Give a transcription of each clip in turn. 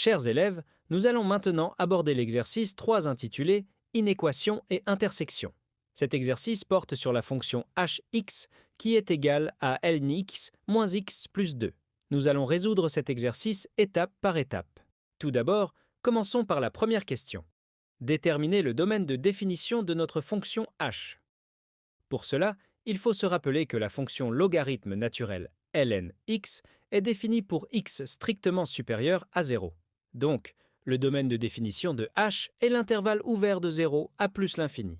Chers élèves, nous allons maintenant aborder l'exercice 3 intitulé « Inéquation et intersection ». Cet exercice porte sur la fonction hx qui est égale à lnx moins x plus 2. Nous allons résoudre cet exercice étape par étape. Tout d'abord, commençons par la première question. Déterminer le domaine de définition de notre fonction h. Pour cela, il faut se rappeler que la fonction logarithme naturel ln x est définie pour x strictement supérieur à 0. Donc, le domaine de définition de h est l'intervalle ouvert de 0 à plus l'infini.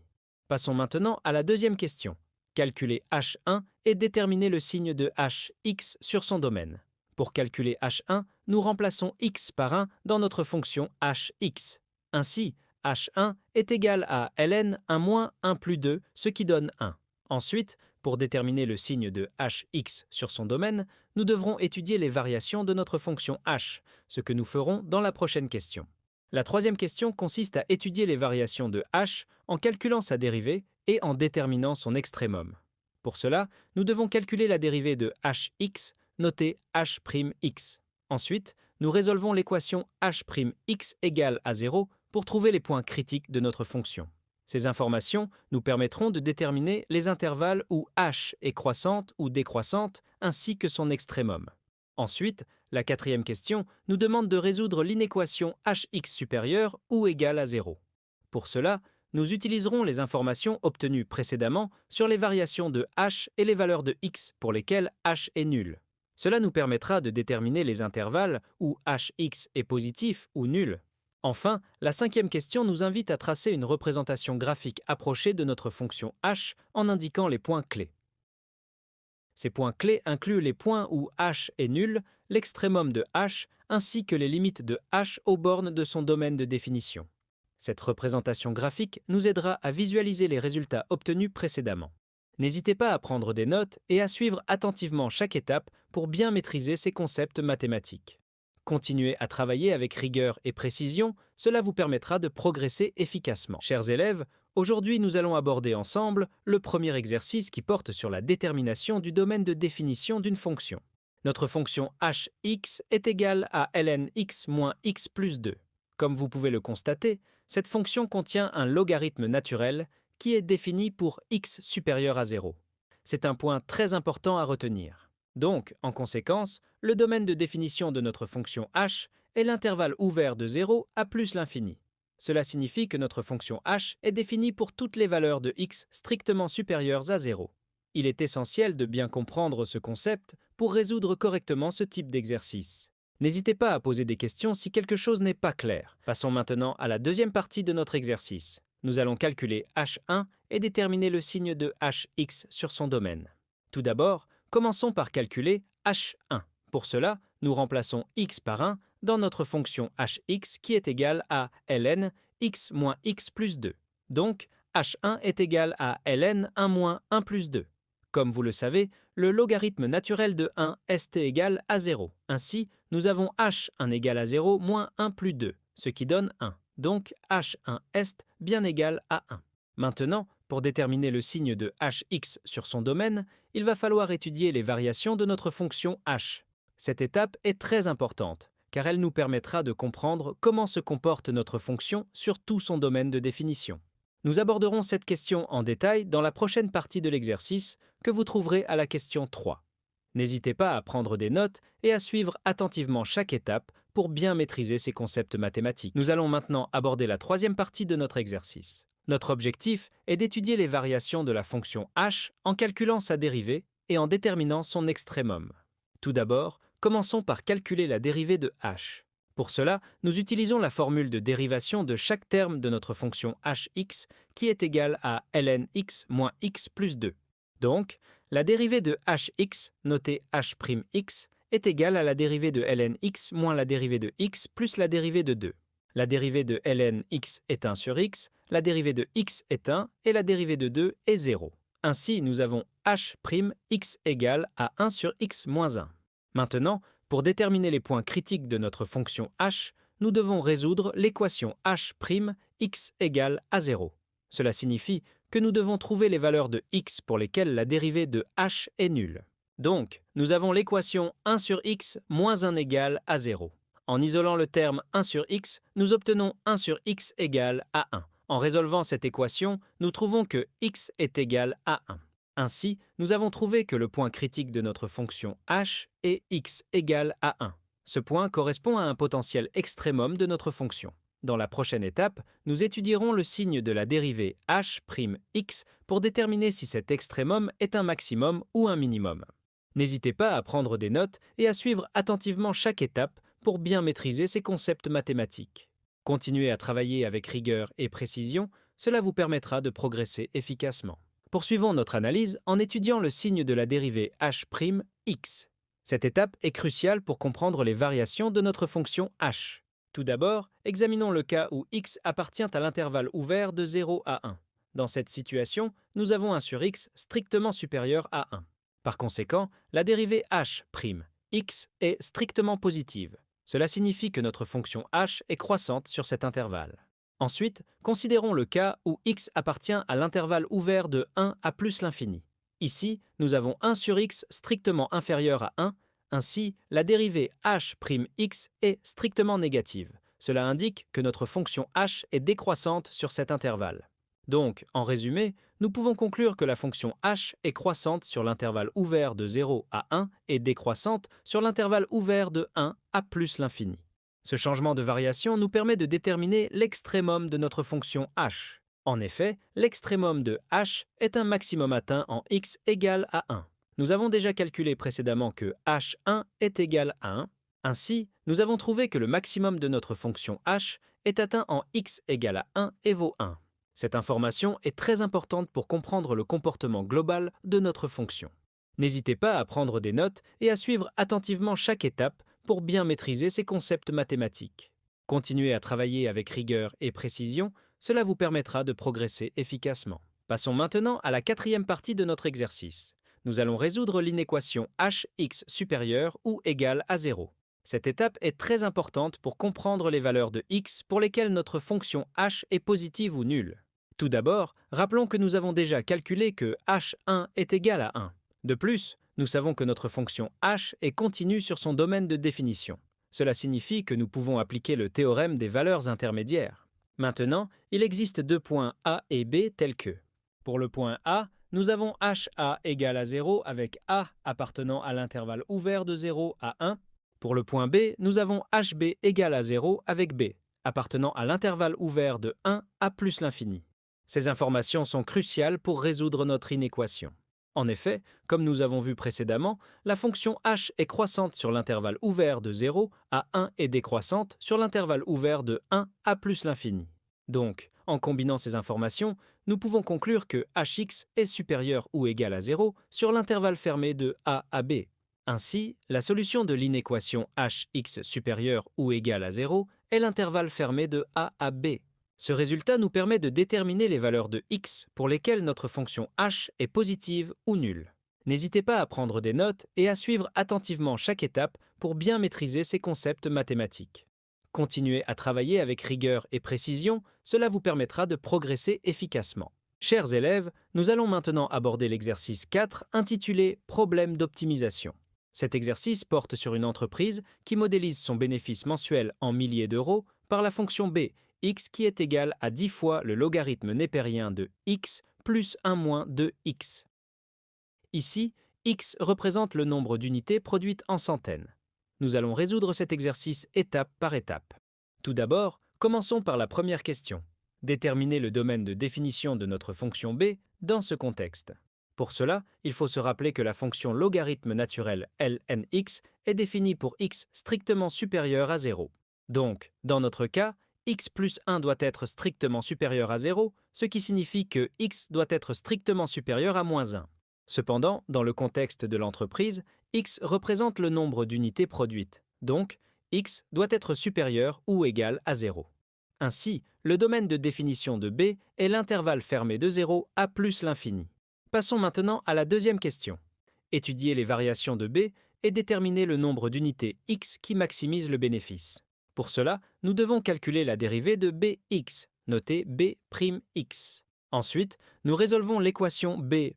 Passons maintenant à la deuxième question. Calculer h1 et déterminer le signe de hx sur son domaine. Pour calculer h1, nous remplaçons x par 1 dans notre fonction hx. Ainsi, h1 est égal à ln 1 moins 1 plus 2, ce qui donne 1. Ensuite, pour déterminer le signe de hx sur son domaine, nous devrons étudier les variations de notre fonction h, ce que nous ferons dans la prochaine question. La troisième question consiste à étudier les variations de h en calculant sa dérivée et en déterminant son extrémum. Pour cela, nous devons calculer la dérivée de hx, notée h'x. Ensuite, nous résolvons l'équation h'x égale à 0 pour trouver les points critiques de notre fonction. Ces informations nous permettront de déterminer les intervalles où h est croissante ou décroissante, ainsi que son extrémum. Ensuite, la quatrième question nous demande de résoudre l'inéquation hx supérieure ou égale à 0. Pour cela, nous utiliserons les informations obtenues précédemment sur les variations de h et les valeurs de x pour lesquelles h est nul. Cela nous permettra de déterminer les intervalles où hx est positif ou nul. Enfin, la cinquième question nous invite à tracer une représentation graphique approchée de notre fonction h en indiquant les points clés. Ces points clés incluent les points où h est nul, l'extrémum de h, ainsi que les limites de h aux bornes de son domaine de définition. Cette représentation graphique nous aidera à visualiser les résultats obtenus précédemment. N'hésitez pas à prendre des notes et à suivre attentivement chaque étape pour bien maîtriser ces concepts mathématiques. Continuez à travailler avec rigueur et précision, cela vous permettra de progresser efficacement. Chers élèves, aujourd'hui nous allons aborder ensemble le premier exercice qui porte sur la détermination du domaine de définition d'une fonction. Notre fonction hx est égale à lnx moins x plus 2. Comme vous pouvez le constater, cette fonction contient un logarithme naturel qui est défini pour x supérieur à 0. C'est un point très important à retenir. Donc, en conséquence, le domaine de définition de notre fonction h est l'intervalle ouvert de 0 à plus l'infini. Cela signifie que notre fonction h est définie pour toutes les valeurs de x strictement supérieures à 0. Il est essentiel de bien comprendre ce concept pour résoudre correctement ce type d'exercice. N'hésitez pas à poser des questions si quelque chose n'est pas clair. Passons maintenant à la deuxième partie de notre exercice. Nous allons calculer h1 et déterminer le signe de hx sur son domaine. Tout d'abord, commençons par calculer h1. Pour cela, nous remplaçons x par 1 dans notre fonction hx qui est égale à ln x moins x plus 2. Donc, h1 est égal à ln 1 moins 1 plus 2. Comme vous le savez, le logarithme naturel de 1 est égal à 0. Ainsi, nous avons h1 égal à 0 moins 1 plus 2, ce qui donne 1. Donc, h1 est bien égal à 1. Maintenant, pour déterminer le signe de hx sur son domaine, il va falloir étudier les variations de notre fonction h. Cette étape est très importante, car elle nous permettra de comprendre comment se comporte notre fonction sur tout son domaine de définition. Nous aborderons cette question en détail dans la prochaine partie de l'exercice que vous trouverez à la question 3. N'hésitez pas à prendre des notes et à suivre attentivement chaque étape pour bien maîtriser ces concepts mathématiques. Nous allons maintenant aborder la troisième partie de notre exercice. Notre objectif est d'étudier les variations de la fonction h en calculant sa dérivée et en déterminant son extrémum. Tout d'abord, commençons par calculer la dérivée de h. Pour cela, nous utilisons la formule de dérivation de chaque terme de notre fonction hx qui est égale à lnx moins x plus 2. Donc, la dérivée de hx, notée h'x, est égale à la dérivée de lnx moins la dérivée de x plus la dérivée de 2. La dérivée de lnx est 1 sur x, la dérivée de x est 1 et la dérivée de 2 est 0. Ainsi, nous avons h'x égale à 1 sur x moins 1. Maintenant, pour déterminer les points critiques de notre fonction h, nous devons résoudre l'équation h'x égale à 0. Cela signifie que nous devons trouver les valeurs de x pour lesquelles la dérivée de h est nulle. Donc, nous avons l'équation 1 sur x moins 1 égale à 0. En isolant le terme 1 sur x, nous obtenons 1 sur x égale à 1. En résolvant cette équation, nous trouvons que x est égal à 1. Ainsi, nous avons trouvé que le point critique de notre fonction h est x égale à 1. Ce point correspond à un potentiel extrémum de notre fonction. Dans la prochaine étape, nous étudierons le signe de la dérivée h'(x) pour déterminer si cet extrémum est un maximum ou un minimum. N'hésitez pas à prendre des notes et à suivre attentivement chaque étape pour bien maîtriser ces concepts mathématiques. Continuez à travailler avec rigueur et précision, cela vous permettra de progresser efficacement. Poursuivons notre analyse en étudiant le signe de la dérivée h'(x). Cette étape est cruciale pour comprendre les variations de notre fonction h. Tout d'abord, examinons le cas où x appartient à l'intervalle ouvert de 0 à 1. Dans cette situation, nous avons 1 sur x strictement supérieur à 1. Par conséquent, la dérivée h'(x) est strictement positive. Cela signifie que notre fonction h est croissante sur cet intervalle. Ensuite, considérons le cas où x appartient à l'intervalle ouvert de 1 à plus l'infini. Ici, nous avons 1 sur x strictement inférieur à 1, ainsi la dérivée h'(x) est strictement négative. Cela indique que notre fonction h est décroissante sur cet intervalle. Donc, en résumé, nous pouvons conclure que la fonction h est croissante sur l'intervalle ouvert de 0 à 1 et décroissante sur l'intervalle ouvert de 1 à plus l'infini. Ce changement de variation nous permet de déterminer l'extrémum de notre fonction h. En effet, l'extrémum de h est un maximum atteint en x égale à 1. Nous avons déjà calculé précédemment que h1 est égal à 1. Ainsi, nous avons trouvé que le maximum de notre fonction h est atteint en x égale à 1 et vaut 1. Cette information est très importante pour comprendre le comportement global de notre fonction. N'hésitez pas à prendre des notes et à suivre attentivement chaque étape pour bien maîtriser ces concepts mathématiques. Continuez à travailler avec rigueur et précision, cela vous permettra de progresser efficacement. Passons maintenant à la quatrième partie de notre exercice. Nous allons résoudre l'inéquation hx supérieur ou égale à 0. Cette étape est très importante pour comprendre les valeurs de x pour lesquelles notre fonction h est positive ou nulle. Tout d'abord, rappelons que nous avons déjà calculé que h1 est égal à 1. De plus, nous savons que notre fonction h est continue sur son domaine de définition. Cela signifie que nous pouvons appliquer le théorème des valeurs intermédiaires. Maintenant, il existe deux points A et B tels que. Pour le point A, nous avons HA égale à 0 avec A appartenant à l'intervalle ouvert de 0 à 1. Pour le point B, nous avons HB égale à 0 avec B, appartenant à l'intervalle ouvert de 1 à plus l'infini. Ces informations sont cruciales pour résoudre notre inéquation. En effet, comme nous avons vu précédemment, la fonction h est croissante sur l'intervalle ouvert de 0 à 1 et décroissante sur l'intervalle ouvert de 1 à plus l'infini. Donc, en combinant ces informations, nous pouvons conclure que hx est supérieur ou égal à 0 sur l'intervalle fermé de a à b. Ainsi, la solution de l'inéquation hx supérieur ou égal à 0 est l'intervalle fermé de a à b. Ce résultat nous permet de déterminer les valeurs de x pour lesquelles notre fonction h est positive ou nulle. N'hésitez pas à prendre des notes et à suivre attentivement chaque étape pour bien maîtriser ces concepts mathématiques. Continuez à travailler avec rigueur et précision, cela vous permettra de progresser efficacement. Chers élèves, nous allons maintenant aborder l'exercice 4 intitulé « Problème d'optimisation ». Cet exercice porte sur une entreprise qui modélise son bénéfice mensuel en milliers d'euros par la fonction b, x qui est égal à 10 fois le logarithme népérien de x plus 1 moins 2x. Ici, x représente le nombre d'unités produites en centaines. Nous allons résoudre cet exercice étape par étape. Tout d'abord, commençons par la première question. Déterminer le domaine de définition de notre fonction b dans ce contexte. Pour cela, il faut se rappeler que la fonction logarithme naturel lnx est définie pour x strictement supérieur à 0. Donc, dans notre cas, x plus 1 doit être strictement supérieur à 0, ce qui signifie que x doit être strictement supérieur à moins 1. Cependant, dans le contexte de l'entreprise, x représente le nombre d'unités produites, donc x doit être supérieur ou égal à 0. Ainsi, le domaine de définition de b est l'intervalle fermé de 0 à plus l'infini. Passons maintenant à la deuxième question. Étudier les variations de b et déterminer le nombre d'unités x qui maximise le bénéfice. Pour cela, nous devons calculer la dérivée de bx, notée b'x. Ensuite, nous résolvons l'équation b'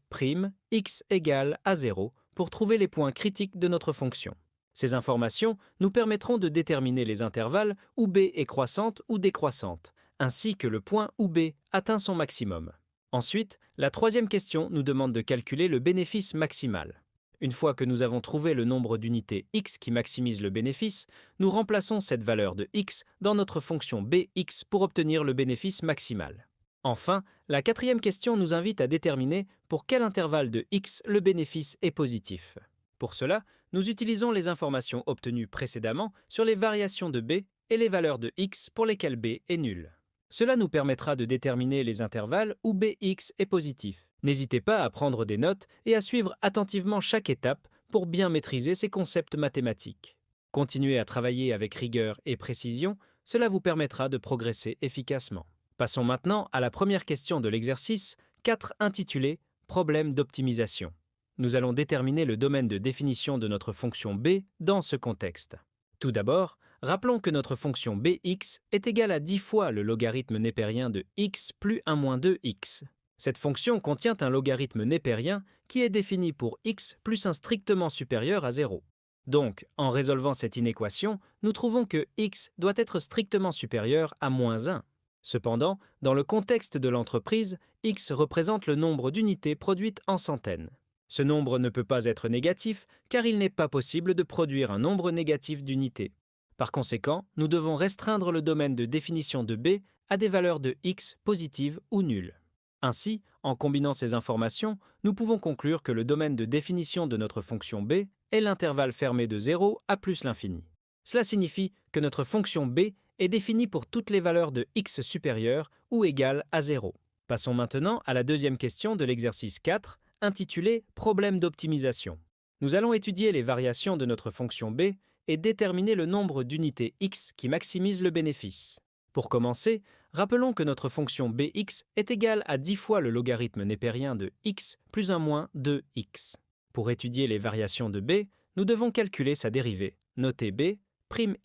x égale à 0 pour trouver les points critiques de notre fonction. Ces informations nous permettront de déterminer les intervalles où b est croissante ou décroissante, ainsi que le point où b atteint son maximum. Ensuite, la troisième question nous demande de calculer le bénéfice maximal. Une fois que nous avons trouvé le nombre d'unités x qui maximise le bénéfice, nous remplaçons cette valeur de x dans notre fonction bx pour obtenir le bénéfice maximal. Enfin, la quatrième question nous invite à déterminer pour quel intervalle de x le bénéfice est positif. Pour cela, nous utilisons les informations obtenues précédemment sur les variations de b et les valeurs de x pour lesquelles b est nul. Cela nous permettra de déterminer les intervalles où bx est positif. N'hésitez pas à prendre des notes et à suivre attentivement chaque étape pour bien maîtriser ces concepts mathématiques. Continuez à travailler avec rigueur et précision, cela vous permettra de progresser efficacement. Passons maintenant à la première question de l'exercice 4 intitulée « Problème d'optimisation ». Nous allons déterminer le domaine de définition de notre fonction b dans ce contexte. Tout d'abord, rappelons que notre fonction bx est égale à 10 fois le logarithme népérien de x plus 1 moins 2x. Cette fonction contient un logarithme népérien qui est défini pour x plus 1 strictement supérieur à 0. Donc, en résolvant cette inéquation, nous trouvons que x doit être strictement supérieur à moins 1. Cependant, dans le contexte de l'entreprise, x représente le nombre d'unités produites en centaines. Ce nombre ne peut pas être négatif car il n'est pas possible de produire un nombre négatif d'unités. Par conséquent, nous devons restreindre le domaine de définition de b à des valeurs de x positives ou nulles. Ainsi, en combinant ces informations, nous pouvons conclure que le domaine de définition de notre fonction b est l'intervalle fermé de 0 à plus l'infini. Cela signifie que notre fonction b est définie pour toutes les valeurs de x supérieures ou égales à 0. Passons maintenant à la deuxième question de l'exercice 4, intitulée « Problème d'optimisation ». Nous allons étudier les variations de notre fonction b et déterminer le nombre d'unités x qui maximise le bénéfice. Pour commencer, rappelons que notre fonction bx est égale à 10 fois le logarithme népérien de x plus 1 moins 2x. Pour étudier les variations de b, nous devons calculer sa dérivée, notée b'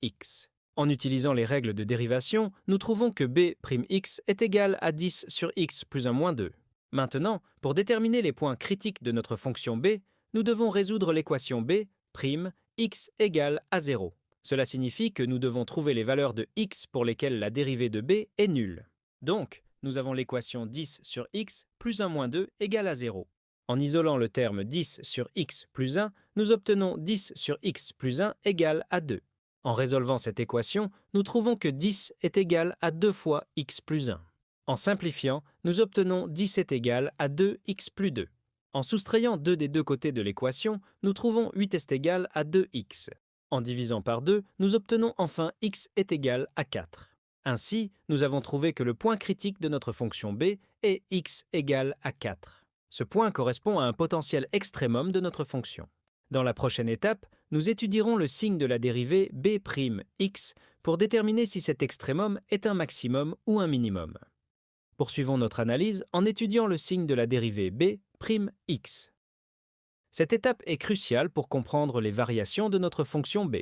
x. En utilisant les règles de dérivation, nous trouvons que b' x est égal à 10 sur x plus 1 moins 2. Maintenant, pour déterminer les points critiques de notre fonction b, nous devons résoudre l'équation b' x égale à 0. Cela signifie que nous devons trouver les valeurs de x pour lesquelles la dérivée de b est nulle. Donc, nous avons l'équation 10 sur x plus 1 moins 2 égale à 0. En isolant le terme 10 sur x plus 1, nous obtenons 10 sur x plus 1 égale à 2. En résolvant cette équation, nous trouvons que 10 est égal à 2 fois x plus 1. En simplifiant, nous obtenons 10 est égal à 2x plus 2. En soustrayant 2 des deux côtés de l'équation, nous trouvons 8 est égal à 2x. En divisant par 2, nous obtenons enfin x est égal à 4. Ainsi, nous avons trouvé que le point critique de notre fonction b est x égale à 4. Ce point correspond à un potentiel extrémum de notre fonction. Dans la prochaine étape, nous étudierons le signe de la dérivée b'x pour déterminer si cet extrémum est un maximum ou un minimum. Poursuivons notre analyse en étudiant le signe de la dérivée b'x. Cette étape est cruciale pour comprendre les variations de notre fonction b.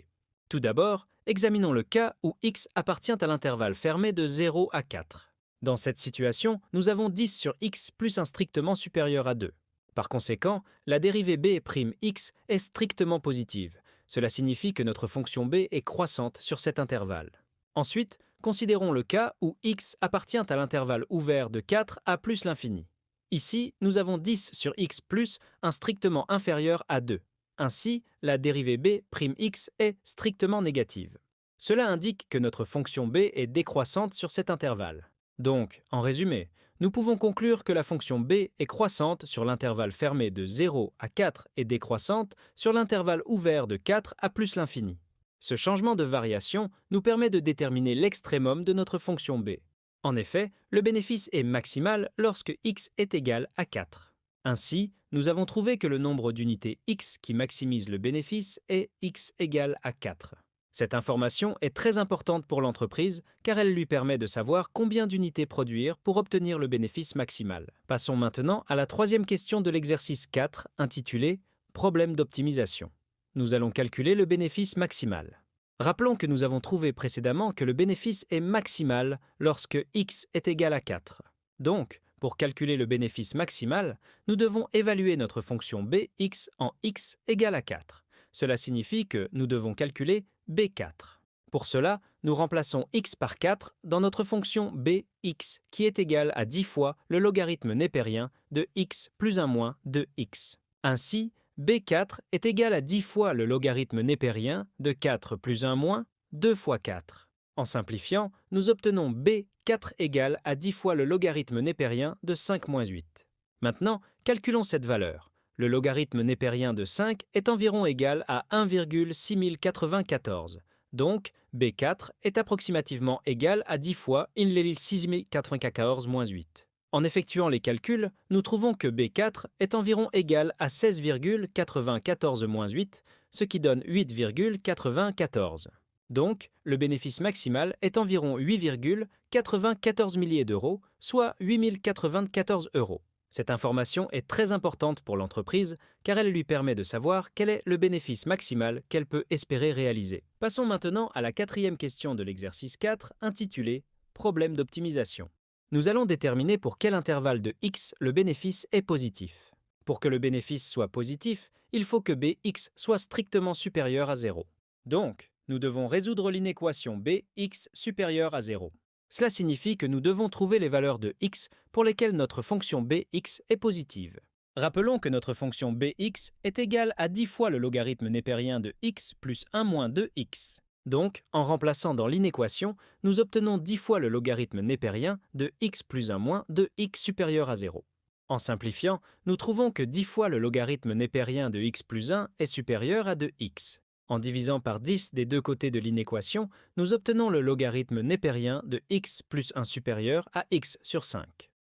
Tout d'abord, examinons le cas où x appartient à l'intervalle fermé de 0 à 4. Dans cette situation, nous avons 10 sur x plus 1 strictement supérieur à 2. Par conséquent, la dérivée b'x est strictement positive. Cela signifie que notre fonction b est croissante sur cet intervalle. Ensuite, considérons le cas où x appartient à l'intervalle ouvert de 4 à plus l'infini. Ici, nous avons 10 sur x plus 1 strictement inférieur à 2. Ainsi, la dérivée b'x est strictement négative. Cela indique que notre fonction b est décroissante sur cet intervalle. Donc, en résumé, nous pouvons conclure que la fonction b est croissante sur l'intervalle fermé de 0 à 4 et décroissante sur l'intervalle ouvert de 4 à plus l'infini. Ce changement de variation nous permet de déterminer l'extrémum de notre fonction b. En effet, le bénéfice est maximal lorsque x est égal à 4. Ainsi, nous avons trouvé que le nombre d'unités x qui maximise le bénéfice est x égale à 4. Cette information est très importante pour l'entreprise car elle lui permet de savoir combien d'unités produire pour obtenir le bénéfice maximal. Passons maintenant à la troisième question de l'exercice 4 intitulée « Problème d'optimisation ». Nous allons calculer le bénéfice maximal. Rappelons que nous avons trouvé précédemment que le bénéfice est maximal lorsque x est égal à 4. Donc, pour calculer le bénéfice maximal, nous devons évaluer notre fonction bx en x égale à 4. cela signifie que nous devons calculer B4. Pour cela, nous remplaçons x par 4 dans notre fonction bx qui est égale à 10 fois le logarithme népérien de x plus 1 moins de x. Ainsi, B4 est égal à 10 fois le logarithme népérien de 4 plus 1 moins 2 fois 4. En simplifiant, nous obtenons B4 égale à 10 fois le logarithme népérien de 5 moins 8. Maintenant, calculons cette valeur. Le logarithme népérien de 5 est environ égal à 1,6094. Donc, B4 est approximativement égal à 10 fois 1,6094 moins 8. En effectuant les calculs, nous trouvons que B4 est environ égal à 16,94 moins 8, ce qui donne 8,94. Donc, le bénéfice maximal est environ 8,94 milliers d'euros, soit 8094 euros. Cette information est très importante pour l'entreprise car elle lui permet de savoir quel est le bénéfice maximal qu'elle peut espérer réaliser. Passons maintenant à la quatrième question de l'exercice 4 intitulée « Problème d'optimisation ». Nous allons déterminer pour quel intervalle de x le bénéfice est positif. Pour que le bénéfice soit positif, il faut que bx soit strictement supérieur à 0. Donc, nous devons résoudre l'inéquation bx supérieure à 0. Cela signifie que nous devons trouver les valeurs de x pour lesquelles notre fonction bx est positive. Rappelons que notre fonction bx est égale à 10 fois le logarithme népérien de x plus 1 moins 2x. Donc, en remplaçant dans l'inéquation, nous obtenons 10 fois le logarithme népérien de x plus 1 moins 2x supérieur à 0. En simplifiant, nous trouvons que 10 fois le logarithme népérien de x plus 1 est supérieur à 2x. En divisant par 10 des deux côtés de l'inéquation, nous obtenons le logarithme népérien de x plus 1 supérieur à x sur 5.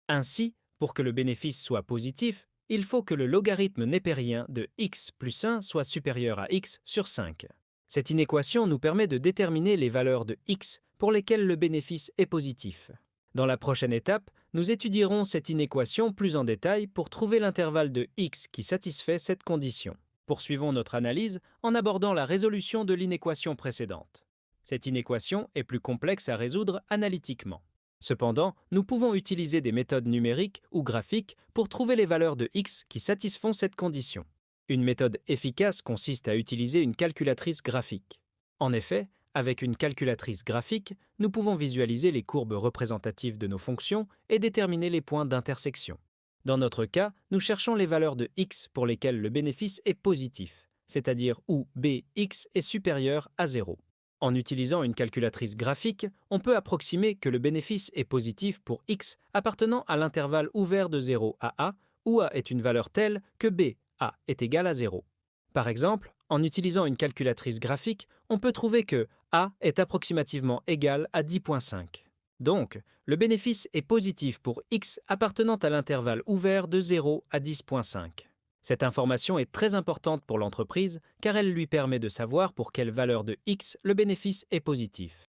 Ainsi, pour que le bénéfice soit positif, il faut que le logarithme népérien de x plus 1 soit supérieur à x sur 5. Cette inéquation nous permet de déterminer les valeurs de x pour lesquelles le bénéfice est positif. Dans la prochaine étape, nous étudierons cette inéquation plus en détail pour trouver l'intervalle de x qui satisfait cette condition. Poursuivons notre analyse en abordant la résolution de l'inéquation précédente. Cette inéquation est plus complexe à résoudre analytiquement. Cependant, nous pouvons utiliser des méthodes numériques ou graphiques pour trouver les valeurs de x qui satisfont cette condition. Une méthode efficace consiste à utiliser une calculatrice graphique. En effet, avec une calculatrice graphique, nous pouvons visualiser les courbes représentatives de nos fonctions et déterminer les points d'intersection. Dans notre cas, nous cherchons les valeurs de x pour lesquelles le bénéfice est positif, c'est-à-dire où bx est supérieur à 0. En utilisant une calculatrice graphique, on peut approximer que le bénéfice est positif pour x appartenant à l'intervalle ouvert de 0 à a, où a est une valeur telle que b, a, est égal à 0. Par exemple, en utilisant une calculatrice graphique, on peut trouver que a est approximativement égal à 10,5. Donc, le bénéfice est positif pour x appartenant à l'intervalle ouvert de 0 à 10,5. Cette information est très importante pour l'entreprise car elle lui permet de savoir pour quelle valeur de x le bénéfice est positif.